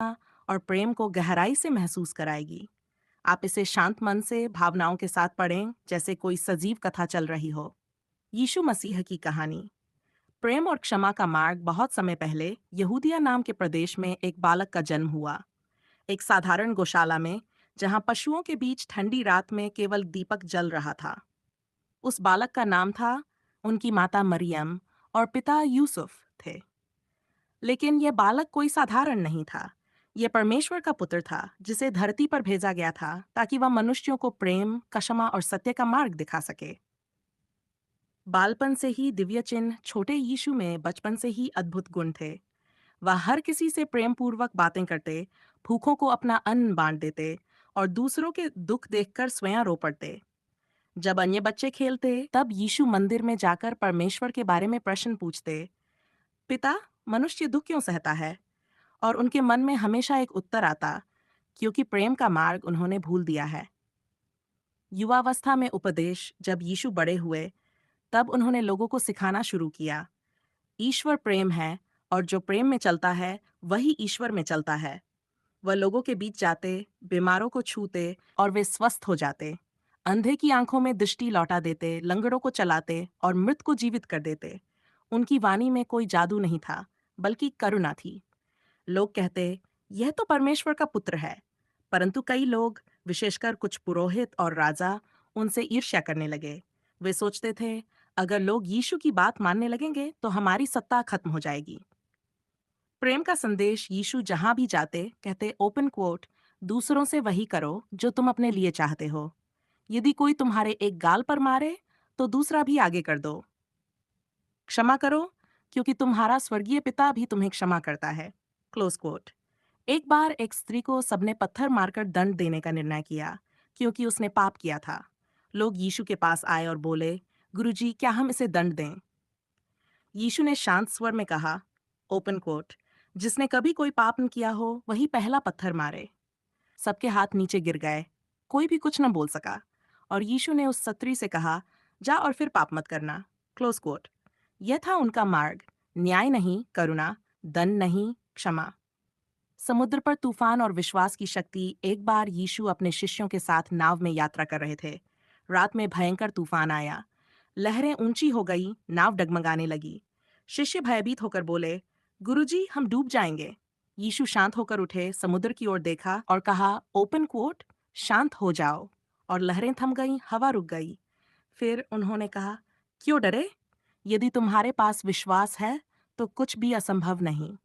और प्रेम को गहराई से महसूस कराएगी। आप इसे शांत मन से भावनाओं के साथ पढ़ें, जैसे कोई सजीव कथा चल रही हो। यीशु मसीह की कहानी। प्रेम और क्षमा का मार्ग। बहुत समय पहले यहूदिया नाम के प्रदेश में एक बालक का जन्म हुआ। एक साधारण गौशाला में, जहां पशुओं के बीच ठंडी रात में केवल दीपक जल रहा था। उस बालक का नाम था, उनकी माता मरियम और पिता यूसुफ थे। लेकिन यह बालक कोई साधारण नहीं था। यह परमेश्वर का पुत्र था, जिसे धरती पर भेजा गया था ताकि वह मनुष्यों को प्रेम, क्षमा और सत्य का मार्ग दिखा सके। बालपन से ही दिव्य चिन्ह छोटे यीशु में बचपन से ही अद्भुत गुण थे। वह हर किसी से प्रेम पूर्वक बातें करते, भूखों को अपना अन्न बांट देते और दूसरों के दुख देखकर स्वयं रो पड़ते। जब अन्य बच्चे खेलते, तब यीशु मंदिर में जाकर परमेश्वर के बारे में प्रश्न पूछते। पिता, मनुष्य दुख क्यों सहता है? और उनके मन में हमेशा एक उत्तर आता, क्योंकि प्रेम का मार्ग उन्होंने भूल दिया है। युवावस्था में उपदेश। जब यीशु बड़े हुए, तब उन्होंने लोगों को सिखाना शुरू किया। ईश्वर प्रेम है, और जो प्रेम में चलता है वही ईश्वर में चलता है। वह लोगों के बीच जाते, बीमारों को छूते और वे स्वस्थ हो जाते। अंधे की आंखों में दृष्टि लौटा देते, लंगड़ों को चलाते और मृत को जीवित कर देते। उनकी वाणी में कोई जादू नहीं था, बल्कि करुणा थी। लोग कहते, यह तो परमेश्वर का पुत्र है। परंतु कई लोग, विशेषकर कुछ पुरोहित और राजा, उनसे ईर्ष्या करने लगे। वे सोचते थे, अगर लोग यीशु की बात मानने लगेंगे तो हमारी सत्ता खत्म हो जाएगी। प्रेम का संदेश। यीशु जहां भी जाते, कहते, ओपन कोट, दूसरों से वही करो जो तुम अपने लिए चाहते हो। यदि कोई तुम्हारे एक गाल पर मारे, तो दूसरा भी आगे कर दो। क्षमा करो, क्योंकि तुम्हारा स्वर्गीय पिता भी तुम्हें क्षमा करता है। Close quote. एक बार एक स्त्री को सबने पत्थर मारकर दंड देने का निर्णय किया, क्योंकि उसने पाप किया था। लोग यीशु के पास आए और बोले, गुरुजी, क्या हम इसे दंड दें? यीशु ने शांत स्वर में कहा, ओपन कोट, जिसने कभी कोई पाप न किया हो वही पहला पत्थर मारे। सबके हाथ नीचे गिर गए। कोई भी कुछ न बोल सका। और यीशु ने उस स्त्री से कहा, जा और फिर पाप मत करना। Close quote. यह था उनका मार्ग। न्याय नहीं, करुणा। दंड नहीं, क्षमा। समुद्र पर तूफान और विश्वास की शक्ति। एक बार यीशु अपने शिष्यों के साथ नाव में यात्रा कर रहे थे। रात में भयंकर तूफान आया। लहरें ऊंची हो गई, नाव डगमगाने लगी। शिष्य भयभीत होकर बोले, गुरुजी, हम डूब जाएंगे। यीशु शांत होकर उठे, समुद्र की ओर देखा और कहा, ओपन कोट, शांत हो जाओ। और लहरें थम गईं, हवा रुक गई। फिर उन्होंने कहा, क्यों डरे? यदि तुम्हारे पास विश्वास है, तो कुछ भी असंभव नहीं।